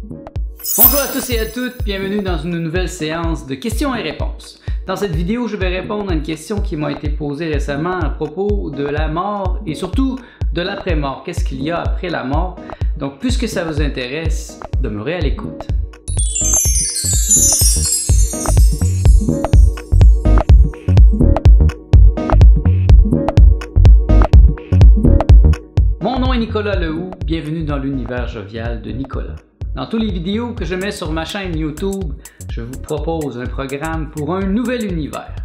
Bonjour à tous et à toutes, bienvenue dans une nouvelle séance de questions et réponses. Dans cette vidéo, je vais répondre à une question qui m'a été posée récemment à propos de la mort et surtout de l'après-mort. Qu'est-ce qu'il y a après la mort? Donc, puisque ça vous intéresse, demeurez à l'écoute. Mon nom est Nicolas Lehoux, bienvenue dans l'univers jovial de Nicolas. Dans toutes les vidéos que je mets sur ma chaîne YouTube, je vous propose un programme pour un nouvel univers.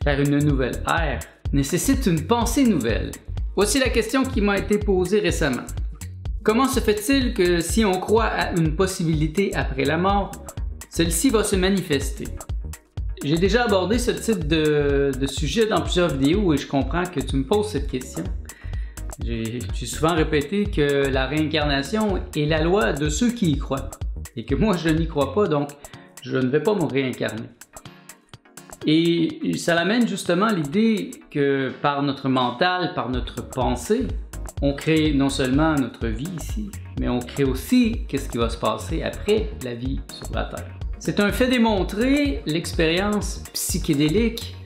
Car une nouvelle ère nécessite une pensée nouvelle. Voici la question qui m'a été posée récemment. Comment se fait-il que si on croit à une possibilité après la mort, celle-ci va se manifester? J'ai déjà abordé ce type de sujet dans plusieurs vidéos et je comprends que tu me poses cette question. J'ai souvent répété que la réincarnation est la loi de ceux qui y croient et que moi je n'y crois pas, donc je ne vais pas me réincarner. Et ça amène justement l'idée que par notre mental, par notre pensée, on crée non seulement notre vie ici, mais on crée aussi qu'est-ce qui va se passer après la vie sur la Terre. C'est un fait démontré, l'expérience psychédélique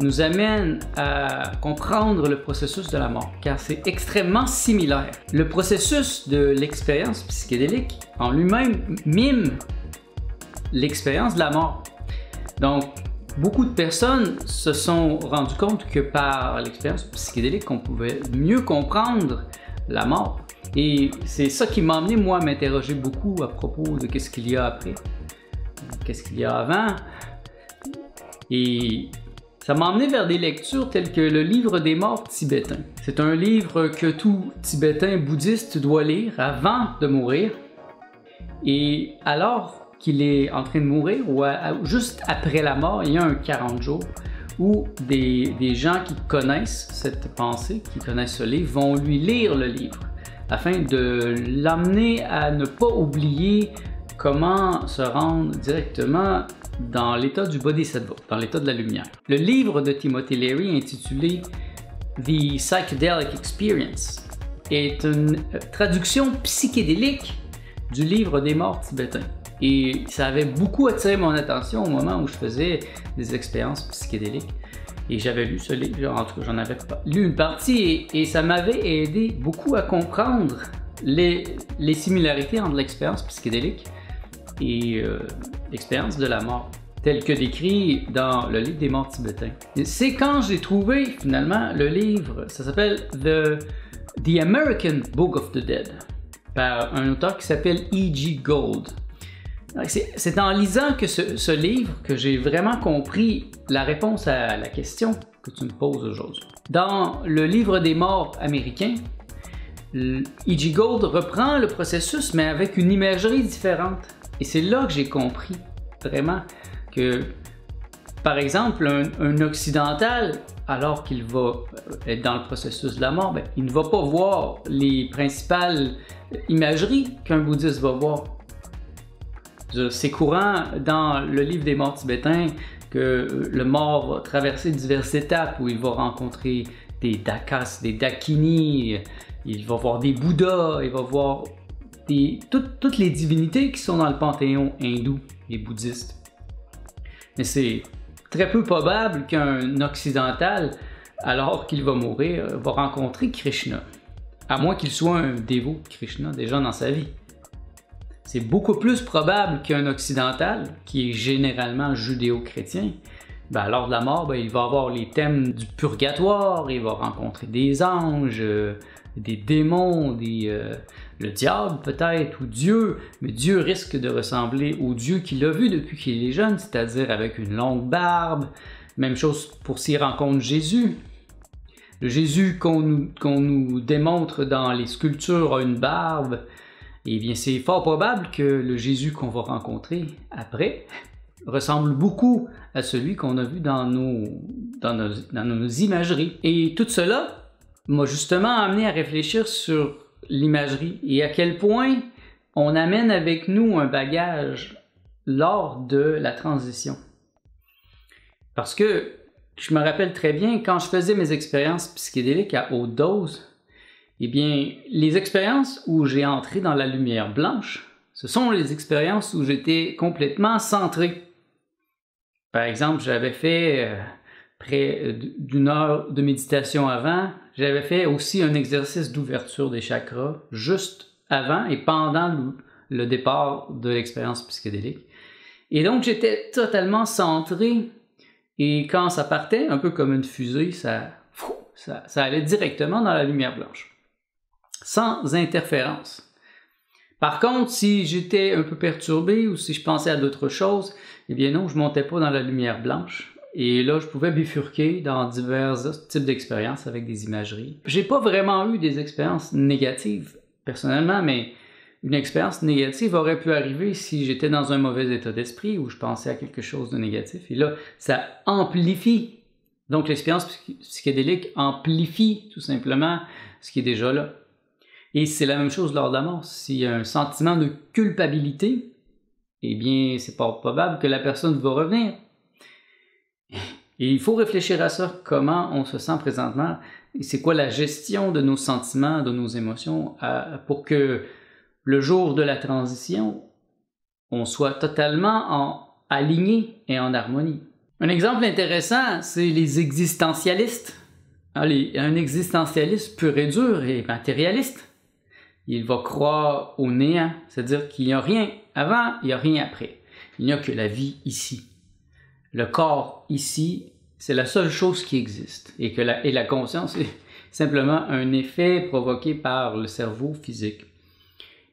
nous amène à comprendre le processus de la mort, car c'est extrêmement similaire. Le processus de l'expérience psychédélique en lui-même mime l'expérience de la mort. Donc, beaucoup de personnes se sont rendues compte que par l'expérience psychédélique, on pouvait mieux comprendre la mort. Et c'est ça qui m'a amené, moi, à m'interroger beaucoup à propos de qu'est-ce qu'il y a après, qu'est-ce qu'il y a avant. Et ça m'a emmené vers des lectures telles que le livre des morts tibétains. C'est un livre que tout Tibétain bouddhiste doit lire avant de mourir. Et alors qu'il est en train de mourir, ou juste après la mort, il y a un 40 jours où des gens qui connaissent cette pensée, qui connaissent ce livre, vont lui lire le livre afin de l'amener à ne pas oublier comment se rendre directement dans l'état du Bodhisattva, dans l'état de la lumière. Le livre de Timothy Leary intitulé The Psychedelic Experience est une traduction psychédélique du livre des morts tibétains. Et ça avait beaucoup attiré mon attention au moment où je faisais des expériences psychédéliques. Et j'avais lu ce livre, en tout cas j'en avais lu une partie et ça m'avait aidé beaucoup à comprendre les similarités entre l'expérience psychédélique et l'expérience de la mort, tel que décrit dans le livre des morts tibétains. C'est quand j'ai trouvé finalement le livre, ça s'appelle The American Book of the Dead, par un auteur qui s'appelle E.G. Gold. C'est en lisant que ce livre que j'ai vraiment compris la réponse à la question que tu me poses aujourd'hui. Dans le livre des morts américain, E.G. Gold reprend le processus mais avec une imagerie différente. Et c'est là que j'ai compris vraiment que, par exemple, un occidental, alors qu'il va être dans le processus de la mort, il ne va pas voir les principales imageries qu'un bouddhiste va voir. C'est courant dans le livre des morts tibétains que le mort va traverser diverses étapes où il va rencontrer des dakas, des dakinis, il va voir des bouddhas, il va voir toutes les divinités qui sont dans le panthéon hindou et bouddhiste. Mais c'est très peu probable qu'un occidental, alors qu'il va mourir, va rencontrer Krishna, à moins qu'il soit un dévot de Krishna déjà dans sa vie. C'est beaucoup plus probable qu'un occidental, qui est généralement judéo-chrétien, lors de la mort, il va avoir les thèmes du purgatoire, il va rencontrer des anges, des démons, le diable peut-être, ou Dieu, mais Dieu risque de ressembler au Dieu qu'il a vu depuis qu'il est jeune, c'est-à-dire avec une longue barbe. Même chose pour s'il rencontre Jésus. Le Jésus qu'on nous démontre dans les sculptures a une barbe, et bien c'est fort probable que le Jésus qu'on va rencontrer après ressemble beaucoup à celui qu'on a vu dans nos imageries. Et tout cela m'a justement amené à réfléchir sur l'imagerie et à quel point on amène avec nous un bagage lors de la transition. Parce que je me rappelle très bien, quand je faisais mes expériences psychédéliques à haute dose, eh bien, les expériences où j'ai entré dans la lumière blanche, Ce sont les expériences où j'étais complètement centré. Par exemple, j'avais fait près d'une heure de méditation avant. J'avais fait aussi un exercice d'ouverture des chakras juste avant et pendant le départ de l'expérience psychédélique. Et donc, j'étais totalement centré. Et quand ça partait, un peu comme une fusée, ça allait directement dans la lumière blanche, sans interférence. Par contre, si j'étais un peu perturbé ou si je pensais à d'autres choses, eh bien non, je ne montais pas dans la lumière blanche. Et là, je pouvais bifurquer dans divers types d'expériences avec des imageries. J'ai pas vraiment eu des expériences négatives, personnellement, mais une expérience négative aurait pu arriver si j'étais dans un mauvais état d'esprit ou je pensais à quelque chose de négatif. Et là, ça amplifie. Donc, l'expérience psychédélique amplifie tout simplement ce qui est déjà là. Et c'est la même chose lors de la mort. S'il y a un sentiment de culpabilité, eh bien, c'est pas probable que la personne va revenir. Et il faut réfléchir à ça, comment on se sent présentement, et c'est quoi la gestion de nos sentiments, de nos émotions, pour que le jour de la transition, on soit totalement aligné et en harmonie. Un exemple intéressant, c'est les existentialistes. Un existentialiste pur et dur et matérialiste. Il va croire au néant, c'est-à-dire qu'il n'y a rien avant, il n'y a rien après. Il n'y a que la vie ici. Le corps ici, c'est la seule chose qui existe. Et la conscience est simplement un effet provoqué par le cerveau physique.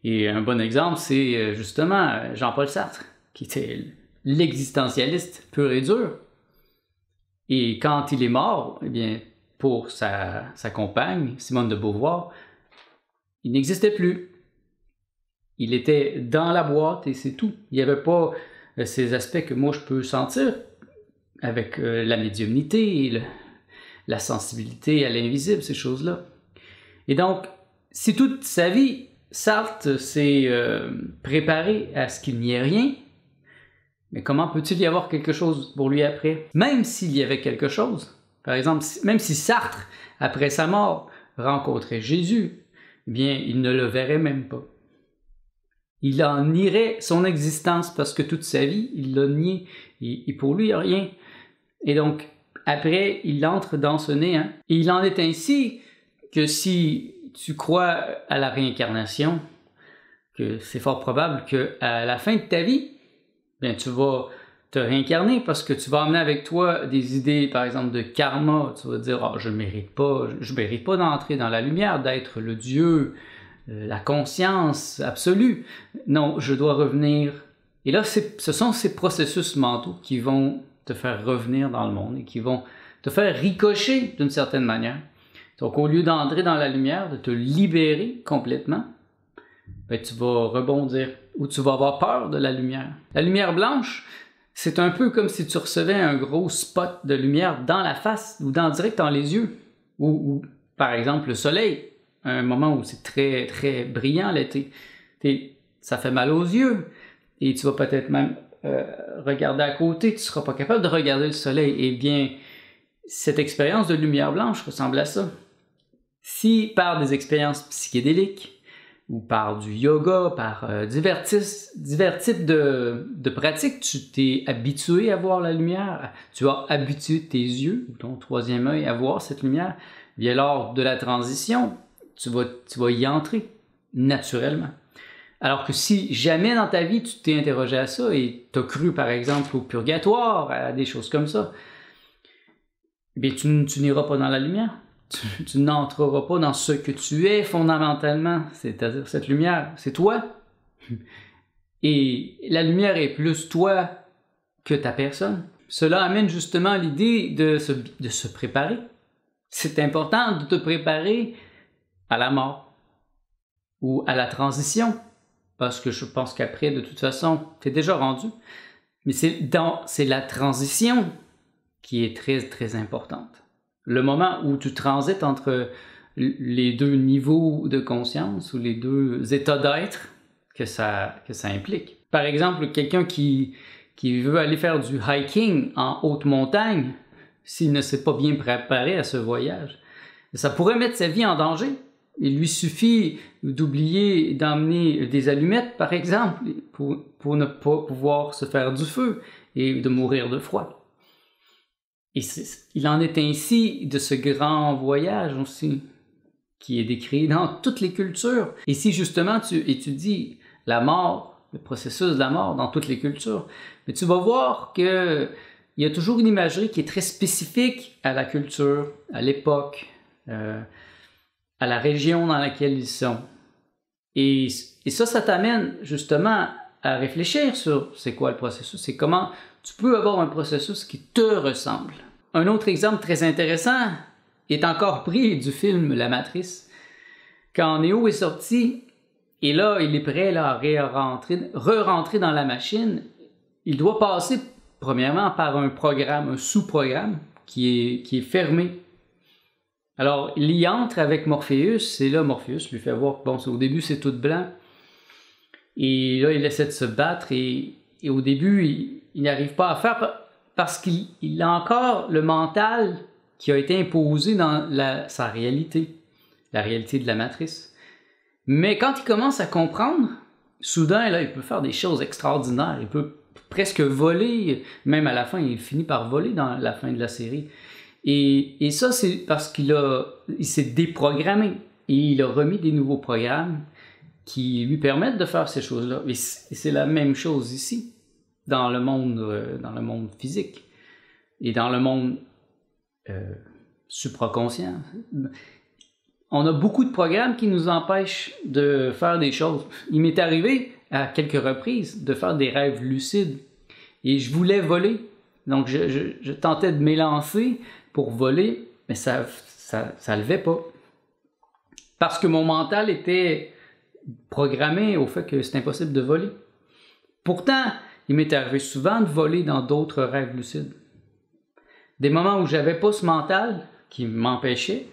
Et un bon exemple, c'est justement Jean-Paul Sartre, qui était l'existentialiste pur et dur. Et quand il est mort, eh bien, pour sa compagne, Simone de Beauvoir, il n'existait plus. Il était dans la boîte et c'est tout. Il n'y avait pas ces aspects que moi je peux sentir avec la médiumnité et la sensibilité à l'invisible, ces choses-là. Et donc, si toute sa vie, Sartre s'est préparé à ce qu'il n'y ait rien, mais comment peut-il y avoir quelque chose pour lui après? Même s'il y avait quelque chose, par exemple, même si Sartre, après sa mort, rencontrait Jésus, eh bien, il ne le verrait même pas. Il en nierait son existence parce que toute sa vie, il l'a nié. Et pour lui, il n'y a rien. Et donc, après, il entre dans ce néant. Et il en est ainsi que si tu crois à la réincarnation, que c'est fort probable qu'à la fin de ta vie, bien, tu vas te réincarner parce que tu vas amener avec toi des idées, par exemple, de karma. Tu vas dire, oh, je mérite pas d'entrer dans la lumière, d'être le Dieu, la conscience absolue. Non, je dois revenir. Et là, ce sont ces processus mentaux qui vont te faire revenir dans le monde et qui vont te faire ricocher d'une certaine manière. Donc, au lieu d'entrer dans la lumière, de te libérer complètement, ben, tu vas rebondir ou tu vas avoir peur de la lumière. La lumière blanche, c'est un peu comme si tu recevais un gros spot de lumière dans la face ou direct dans les yeux. Ou par exemple, le soleil, à un moment où c'est très, très brillant l'été. Ça fait mal aux yeux et tu vas peut-être même regarder à côté, tu ne seras pas capable de regarder le soleil. Eh bien, cette expérience de lumière blanche ressemble à ça. Si par des expériences psychédéliques, ou par du yoga, par divers types de pratiques, tu t'es habitué à voir la lumière, tu as habitué tes yeux, ou ton troisième œil, à voir cette lumière, bien lors de la transition, tu vas y entrer naturellement. Alors que si jamais dans ta vie tu t'es interrogé à ça et tu as cru par exemple au purgatoire, à des choses comme ça, bien tu n'iras pas dans la lumière. Tu n'entreras pas dans ce que tu es fondamentalement, c'est-à-dire cette lumière, c'est toi. Et la lumière est plus toi que ta personne. Cela amène justement l'idée de se préparer. C'est important de te préparer à la mort ou à la transition, parce que je pense qu'après, de toute façon, tu es déjà rendu. Mais c'est la transition qui est très, très importante. Le moment où tu transites entre les deux niveaux de conscience ou les deux états d'être que ça implique. Par exemple, quelqu'un qui veut aller faire du hiking en haute montagne, s'il ne s'est pas bien préparé à ce voyage, ça pourrait mettre sa vie en danger Il lui suffit d'oublier d'emmener des allumettes, par exemple, pour ne pas pouvoir se faire du feu et de mourir de froid. Et il en est ainsi de ce grand voyage aussi, qui est décrit dans toutes les cultures. Et si justement tu étudies la mort, le processus de la mort dans toutes les cultures, mais tu vas voir qu'il y a toujours une imagerie qui est très spécifique à la culture, à l'époque, à la région dans laquelle ils sont. Et ça t'amène justement à réfléchir sur c'est quoi le processus, c'est comment tu peux avoir un processus qui te ressemble. Un autre exemple très intéressant est encore pris du film La Matrice. Quand Neo est sorti, et là, il est prêt là, à re-rentrer dans la machine, il doit passer premièrement par un programme, un sous-programme qui est fermé. Alors, il y entre avec Morpheus, et là, Morpheus lui fait voir que bon, au début, c'est tout blanc. Et là, il essaie de se battre, et au début, il n'arrive pas à faire parce qu'il a encore le mental qui a été imposé dans sa réalité, la réalité de la matrice. Mais quand il commence à comprendre, soudain, là, il peut faire des choses extraordinaires. Il peut presque voler, même à la fin, il finit par voler dans la fin de la série. Et ça, c'est parce qu'il s'est déprogrammé et il a remis des nouveaux programmes qui lui permettent de faire ces choses-là. Et c'est la même chose ici, dans le monde physique et dans le monde supraconscient. On a beaucoup de programmes qui nous empêchent de faire des choses. Il m'est arrivé à quelques reprises de faire des rêves lucides et je voulais voler. Donc je tentais de m'élancer pour voler, mais ça levait pas. Parce que mon mental était programmé au fait que c'est impossible de voler. Pourtant, il m'est arrivé souvent de voler dans d'autres rêves lucides. Des moments où j'avais pas ce mental qui m'empêchait,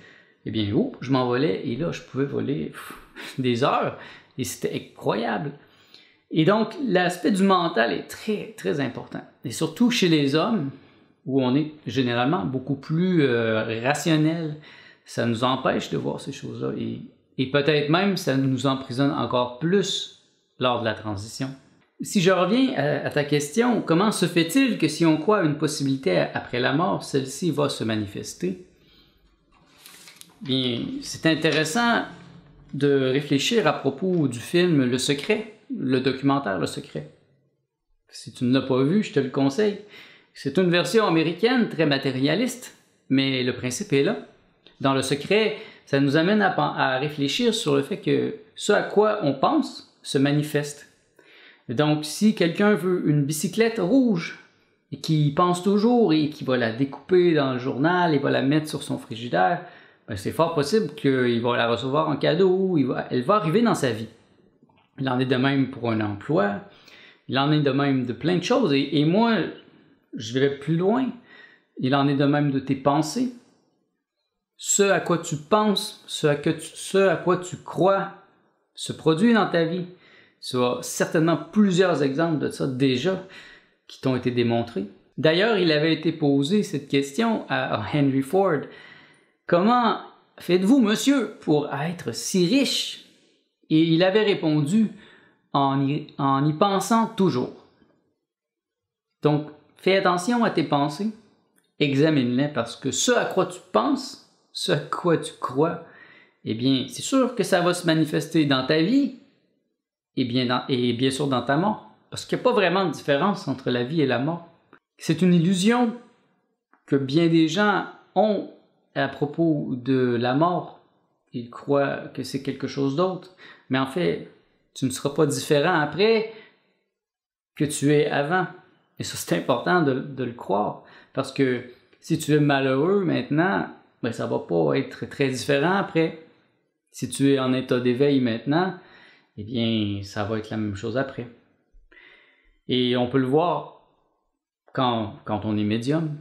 eh bien, je m'envolais et là, je pouvais voler des heures et c'était incroyable. Et donc, l'aspect du mental est très, très important. Et surtout chez les hommes, où on est généralement beaucoup plus rationnel, ça nous empêche de voir ces choses-là. Et peut-être même, ça nous emprisonne encore plus lors de la transition. Si je reviens à ta question, comment se fait-il que si on croit à une possibilité après la mort, celle-ci va se manifester? Bien, c'est intéressant de réfléchir à propos du film Le Secret, le documentaire Le Secret. Si tu ne l'as pas vu, je te le conseille. C'est une version américaine très matérialiste, mais le principe est là. Dans Le Secret, ça nous amène à réfléchir sur le fait que ce à quoi on pense se manifeste. Donc, si quelqu'un veut une bicyclette rouge et qui pense toujours et qui va la découper dans le journal et va la mettre sur son frigidaire, ben c'est fort possible qu'il va la recevoir en cadeau, elle va arriver dans sa vie. Il en est de même pour un emploi, il en est de même de plein de choses. Et moi, je vais plus loin. Il en est de même de tes pensées. Ce à quoi tu penses, ce à quoi tu crois se produit dans ta vie. Tu as certainement plusieurs exemples de ça déjà qui t'ont été démontrés. D'ailleurs, il avait été posé cette question à Henry Ford. Comment faites-vous, monsieur, pour être si riche? Et il avait répondu en y pensant toujours. Donc, fais attention à tes pensées, examine-les parce que ce à quoi tu penses, ce à quoi tu crois, eh bien, c'est sûr que ça va se manifester dans ta vie et bien sûr dans ta mort. Parce qu'il n'y a pas vraiment de différence entre la vie et la mort. C'est une illusion que bien des gens ont à propos de la mort. Ils croient que c'est quelque chose d'autre. Mais en fait, tu ne seras pas différent après que tu es avant. Et ça, c'est important de le croire. Parce que si tu es malheureux maintenant, ben, ça ne va pas être très différent après. Si tu es en état d'éveil maintenant, eh bien, ça va être la même chose après. Et on peut le voir quand on est médium.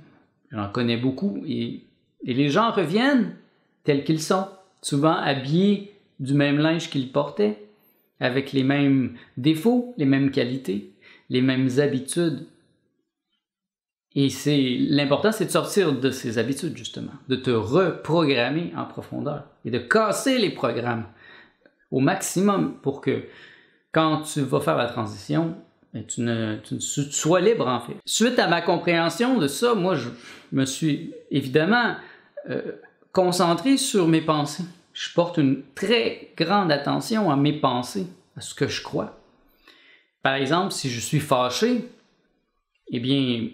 J'en connais beaucoup. Et les gens reviennent tels qu'ils sont, souvent habillés du même linge qu'ils portaient, avec les mêmes défauts, les mêmes qualités, les mêmes habitudes. Et l'important, c'est de sortir de ces habitudes, justement, de te reprogrammer en profondeur et de casser les programmes au maximum pour que quand tu vas faire la transition, tu sois libre, en fait. Suite à ma compréhension de ça, moi, je me suis évidemment concentré sur mes pensées. Je porte une très grande attention à mes pensées, à ce que je crois. Par exemple, si je suis fâché, eh bien,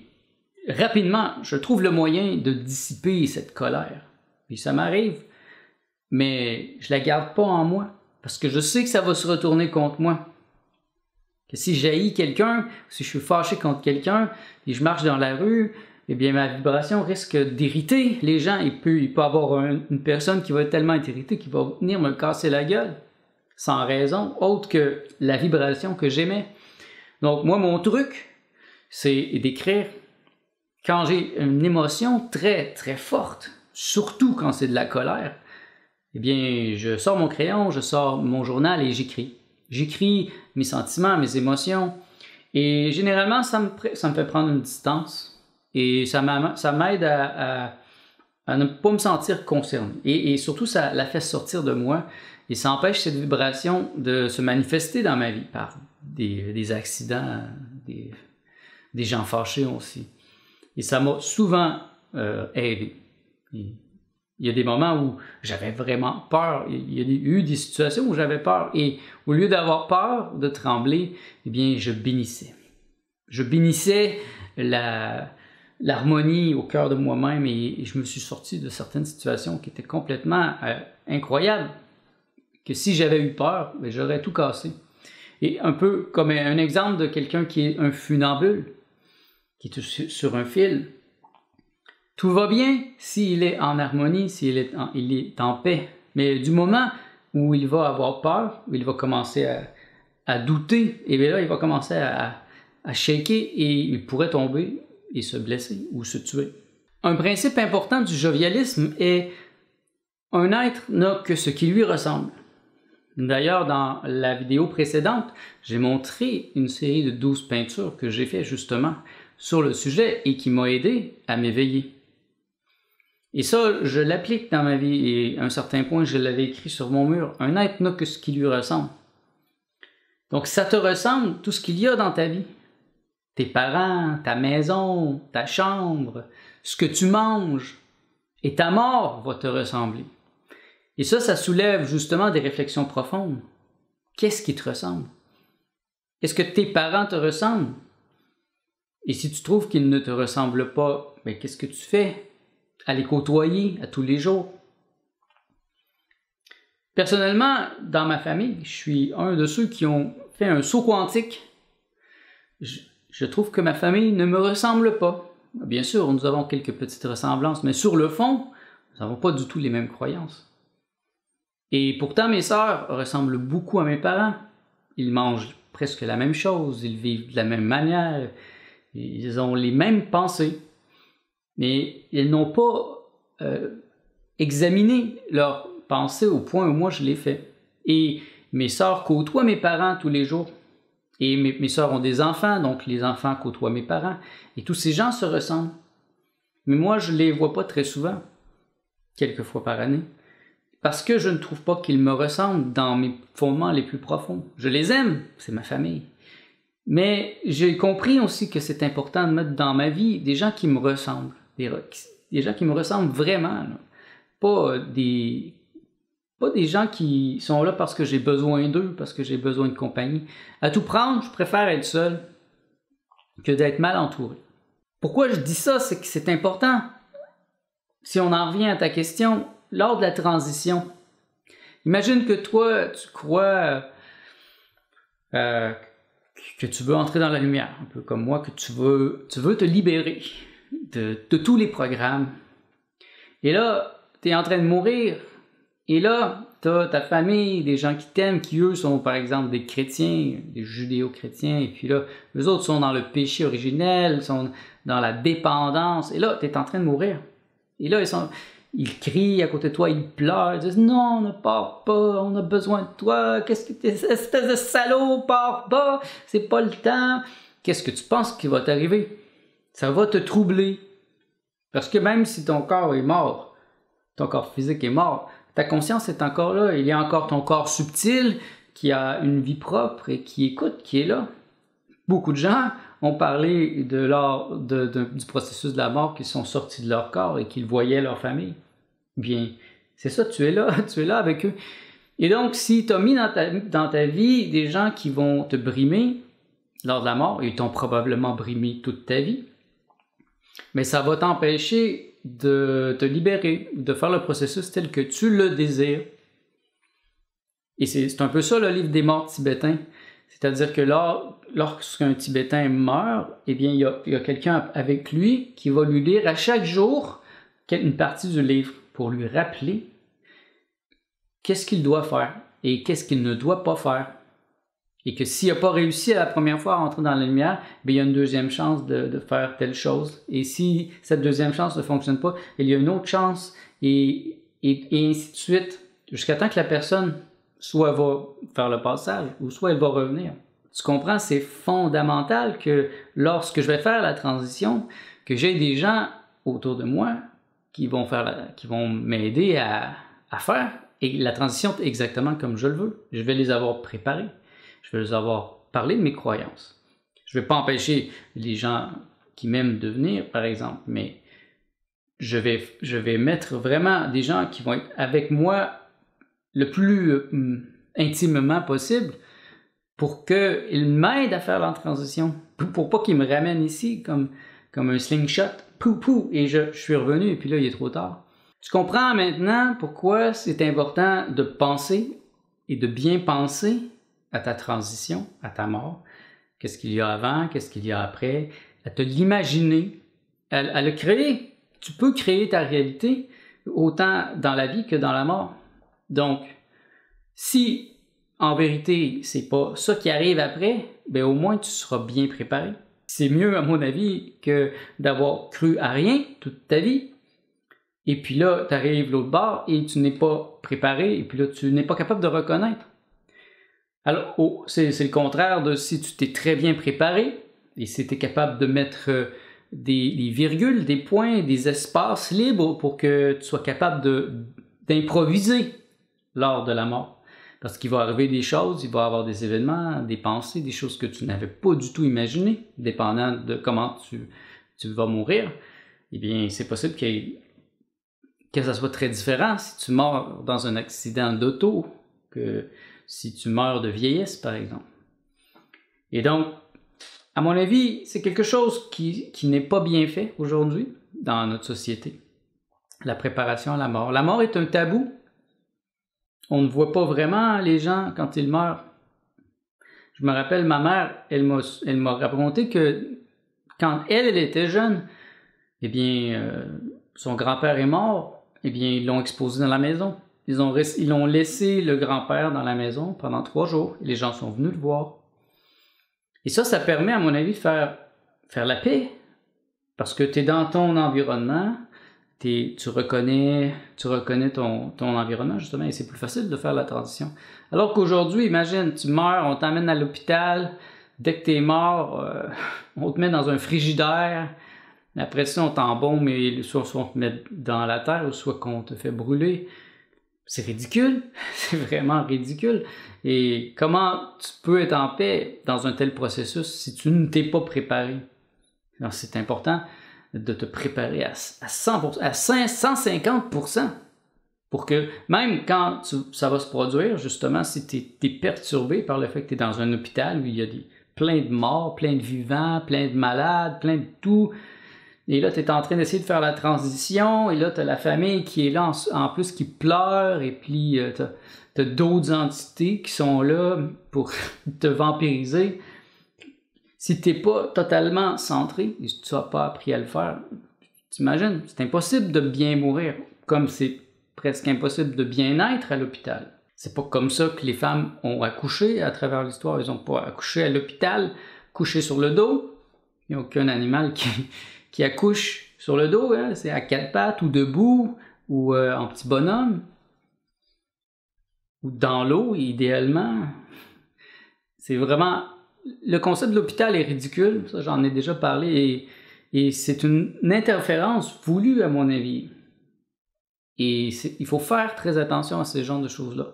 rapidement, je trouve le moyen de dissiper cette colère. Puis ça m'arrive, mais je la garde pas en moi, parce que je sais que ça va se retourner contre moi. Que si j'haïs quelqu'un, si je suis fâché contre quelqu'un, et je marche dans la rue, eh bien ma vibration risque d'irriter les gens. Il peut y avoir une personne qui va être tellement irritée qu'il va venir me casser la gueule, sans raison, autre que la vibration que j'émets. Donc moi, mon truc, c'est d'écrire quand j'ai une émotion très, très forte, surtout quand c'est de la colère. Eh bien, je sors mon crayon, je sors mon journal et j'écris. J'écris mes sentiments, mes émotions. Et généralement, ça me fait prendre une distance. Et ça m'aide à ne pas me sentir concerné. Et surtout, ça la fait sortir de moi. Et ça empêche cette vibration de se manifester dans ma vie par des accidents, des gens fâchés aussi. Et ça m'a souvent aidé. Il y a des moments où j'avais vraiment peur. Il y a eu des situations où j'avais peur. Et au lieu d'avoir peur, de trembler, eh bien, je bénissais. Je bénissais l'harmonie au cœur de moi-même et je me suis sorti de certaines situations qui étaient complètement incroyables. Que si j'avais eu peur, bien, j'aurais tout cassé. Et un peu comme un exemple de quelqu'un qui est un funambule, qui est sur un fil. Tout va bien s'il est en harmonie, s'il est en paix. Mais du moment où il va avoir peur, où il va commencer à douter, et bien là, il va commencer à shaker et il pourrait tomber et se blesser ou se tuer. Un principe important du jovialisme est un être n'a que ce qui lui ressemble. D'ailleurs, dans la vidéo précédente, j'ai montré une série de 12 peintures que j'ai fait justement sur le sujet et qui m'a aidé à m'éveiller. Et ça, je l'applique dans ma vie et à un certain point, je l'avais écrit sur mon mur. Un être n'a que ce qui lui ressemble. Donc, ça te ressemble tout ce qu'il y a dans ta vie. Tes parents, ta maison, ta chambre, ce que tu manges et ta mort va te ressembler. Et ça soulève justement des réflexions profondes. Qu'est-ce qui te ressemble? Est-ce que tes parents te ressemblent? Et si tu trouves qu'ils ne te ressemblent pas, bien, qu'est-ce que tu fais? À les côtoyer à tous les jours. Personnellement, dans ma famille, je suis un de ceux qui ont fait un saut quantique. Je trouve que ma famille ne me ressemble pas. Bien sûr, nous avons quelques petites ressemblances, mais sur le fond, nous n'avons pas du tout les mêmes croyances. Et pourtant, mes sœurs ressemblent beaucoup à mes parents. Ils mangent presque la même chose, ils vivent de la même manière, ils ont les mêmes pensées. Mais ils n'ont pas examiné leurs pensées au point où moi je l'ai fait. Et mes sœurs côtoient mes parents tous les jours. Et mes sœurs ont des enfants, donc les enfants côtoient mes parents. Et tous ces gens se ressemblent. Mais moi, je ne les vois pas très souvent, quelques fois par année. Parce que je ne trouve pas qu'ils me ressemblent dans mes fondements les plus profonds. Je les aime, c'est ma famille. Mais j'ai compris aussi que c'est important de mettre dans ma vie des gens qui me ressemblent. Des gens qui me ressemblent vraiment. Là. Pas des gens qui sont là parce que j'ai besoin d'eux, parce que j'ai besoin de compagnie. À tout prendre, je préfère être seul que d'être mal entouré. Pourquoi je dis ça? C'est que c'est important. Si on en revient à ta question, lors de la transition, imagine que toi, tu crois que tu veux entrer dans la lumière, un peu comme moi, que tu veux te libérer de tous les programmes. Et là, tu es en train de mourir. Et là, tu as ta famille, des gens qui t'aiment, qui eux sont par exemple des chrétiens, des judéo-chrétiens, et puis là, eux autres sont dans le péché originel, sont dans la dépendance. Et là, tu es en train de mourir. Et là, ils crient à côté de toi, ils pleurent, ils disent « Non, ne pars pas, on a besoin de toi, qu'est-ce que t'es, espèce de salaud, pars pas, c'est pas le temps. » Qu'est-ce que tu penses qui va t'arriver? Ça va te troubler. Parce que même si ton corps est mort, ton corps physique est mort, ta conscience est encore là. Il y a encore ton corps subtil qui a une vie propre et qui écoute, qui est là. Beaucoup de gens ont parlé du processus de la mort, qu'ils sont sortis de leur corps et qu'ils voyaient leur famille. Bien, c'est ça, tu es là avec eux. Et donc, si tu as mis dans ta vie des gens qui vont te brimer lors de la mort, et ils t'ont probablement brimé toute ta vie, mais ça va t'empêcher de te libérer, de faire le processus tel que tu le désires. Et c'est un peu ça le livre des morts tibétains. C'est-à-dire que lorsqu'un Tibétain meurt, eh bien, il y a quelqu'un avec lui qui va lui lire à chaque jour une partie du livre pour lui rappeler qu'est-ce qu'il doit faire et qu'est-ce qu'il ne doit pas faire. Et que s'il n'a pas réussi à la première fois à entrer dans la lumière, bien, il y a une deuxième chance de faire telle chose. Et si cette deuxième chance ne fonctionne pas, il y a une autre chance, et ainsi de suite, jusqu'à temps que la personne soit va faire le passage, ou soit elle va revenir. Tu comprends, c'est fondamental que lorsque je vais faire la transition, que j'ai des gens autour de moi qui vont m'aider à faire et la transition exactement comme je le veux. Je vais les avoir préparés. Je vais les avoir parlé de mes croyances. Je ne vais pas empêcher les gens qui m'aiment de venir, par exemple, mais je vais mettre vraiment des gens qui vont être avec moi le plus intimement possible pour qu'ils m'aident à faire la transition, pour pas qu'ils me ramènent ici comme un slingshot, et je suis revenu et puis là il est trop tard. Tu comprends maintenant pourquoi c'est important de penser et de bien penser à ta transition, à ta mort, qu'est-ce qu'il y a avant, qu'est-ce qu'il y a après, à te l'imaginer, à le créer. Tu peux créer ta réalité autant dans la vie que dans la mort. Donc, si en vérité c'est pas ça qui arrive après, ben au moins tu seras bien préparé. C'est mieux à mon avis que d'avoir cru à rien toute ta vie. Et puis là, tu arrives l'autre bord et tu n'es pas préparé et puis là tu n'es pas capable de reconnaître. Alors, c'est le contraire de si tu t'es très bien préparé et si tu es capable de mettre des virgules, des points, des espaces libres pour que tu sois capable d'improviser lors de la mort. Parce qu'il va arriver des choses, il va y avoir des événements, des pensées, des choses que tu n'avais pas du tout imaginées, dépendant de comment tu vas mourir. Eh bien, c'est possible que ça soit très différent si tu meurs dans un accident d'auto que si tu meurs de vieillesse, par exemple. Et donc, à mon avis, c'est quelque chose qui n'est pas bien fait aujourd'hui dans notre société. La préparation à la mort. La mort est un tabou. On ne voit pas vraiment les gens quand ils meurent. Je me rappelle, ma mère, elle m'a raconté que quand elle était jeune, eh bien, son grand-père est mort, eh bien, ils l'ont exposé dans la maison. Ils ont laissé le grand-père dans la maison pendant 3 jours. Et les gens sont venus le voir. Et ça permet, à mon avis, de faire la paix. Parce que tu es dans ton environnement, tu reconnais ton environnement, justement, et c'est plus facile de faire la transition. Alors qu'aujourd'hui, imagine, tu meurs, on t'emmène à l'hôpital, dès que tu es mort, on te met dans un frigidaire, après ça, on t'embaume et soit on te met dans la terre, ou soit qu'on te fait brûler. C'est ridicule, c'est vraiment ridicule. Et comment tu peux être en paix dans un tel processus si tu ne t'es pas préparé? Alors c'est important de te préparer à 100%, à 150%, pour que même quand ça va se produire, justement, si tu es perturbé par le fait que tu es dans un hôpital où il y a plein de morts, plein de vivants, plein de malades, plein de tout, et là, tu es en train d'essayer de faire la transition, et là, tu as la famille qui est là en plus qui pleure, et puis tu as d'autres entités qui sont là pour te vampiriser. Si tu n'es pas totalement centré, et si tu n'as pas appris à le faire, t'imagines, c'est impossible de bien mourir, comme c'est presque impossible de bien être à l'hôpital. C'est pas comme ça que les femmes ont accouché à travers l'histoire. Elles n'ont pas accouché à l'hôpital, couché sur le dos. Il n'y a aucun animal qui accouche sur le dos, hein. C'est à 4 pattes, ou debout, ou en petit bonhomme, ou dans l'eau, idéalement. C'est vraiment... Le concept de l'hôpital est ridicule, ça j'en ai déjà parlé, Et c'est une interférence voulue, à mon avis. Et il faut faire très attention à ce genre de choses-là.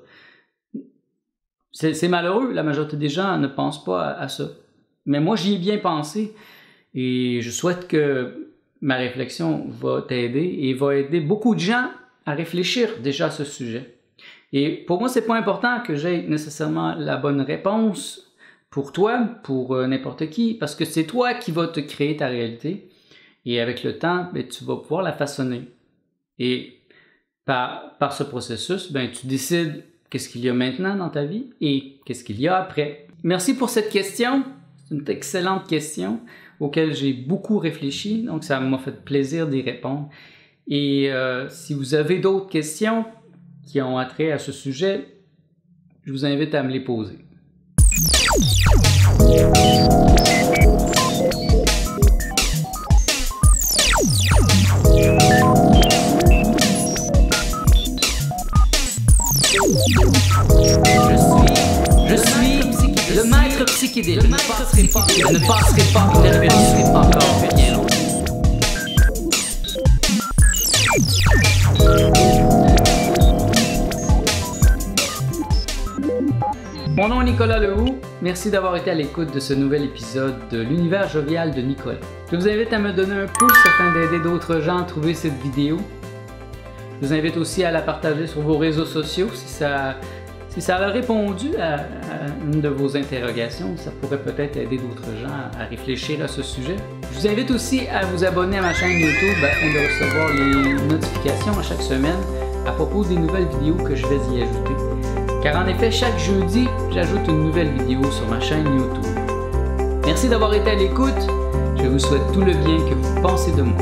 C'est malheureux, la majorité des gens ne pensent pas à ça. Mais moi, j'y ai bien pensé. Et je souhaite que ma réflexion va t'aider et va aider beaucoup de gens à réfléchir déjà à ce sujet. Et pour moi, c'est pas important que j'aie nécessairement la bonne réponse pour toi, pour n'importe qui, parce que c'est toi qui vas te créer ta réalité. Et avec le temps, ben, tu vas pouvoir la façonner. Et par ce processus, ben, tu décides qu'est-ce qu'il y a maintenant dans ta vie et qu'est-ce qu'il y a après. Merci pour cette question. C'est une excellente question auquel j'ai beaucoup réfléchi, donc ça m'a fait plaisir d'y répondre. Et si vous avez d'autres questions qui ont attrait à ce sujet, je vous invite à me les poser. Je suis le maître psychédélique. Je ne passerai pas, je ne vérifierai pas encore rien d'autre. Mon nom est Nicolas Lehoux. Merci d'avoir été à l'écoute de ce nouvel épisode de l'univers jovial de Nicolas. Je vous invite à me donner un pouce afin d'aider d'autres gens à trouver cette vidéo. Je vous invite aussi à la partager sur vos réseaux sociaux si ça a répondu à une de vos interrogations. Ça pourrait peut-être aider d'autres gens à réfléchir à ce sujet. Je vous invite aussi à vous abonner à ma chaîne YouTube afin de recevoir les notifications à chaque semaine à propos des nouvelles vidéos que je vais y ajouter. Car en effet, chaque jeudi, j'ajoute une nouvelle vidéo sur ma chaîne YouTube. Merci d'avoir été à l'écoute. Je vous souhaite tout le bien que vous pensez de moi.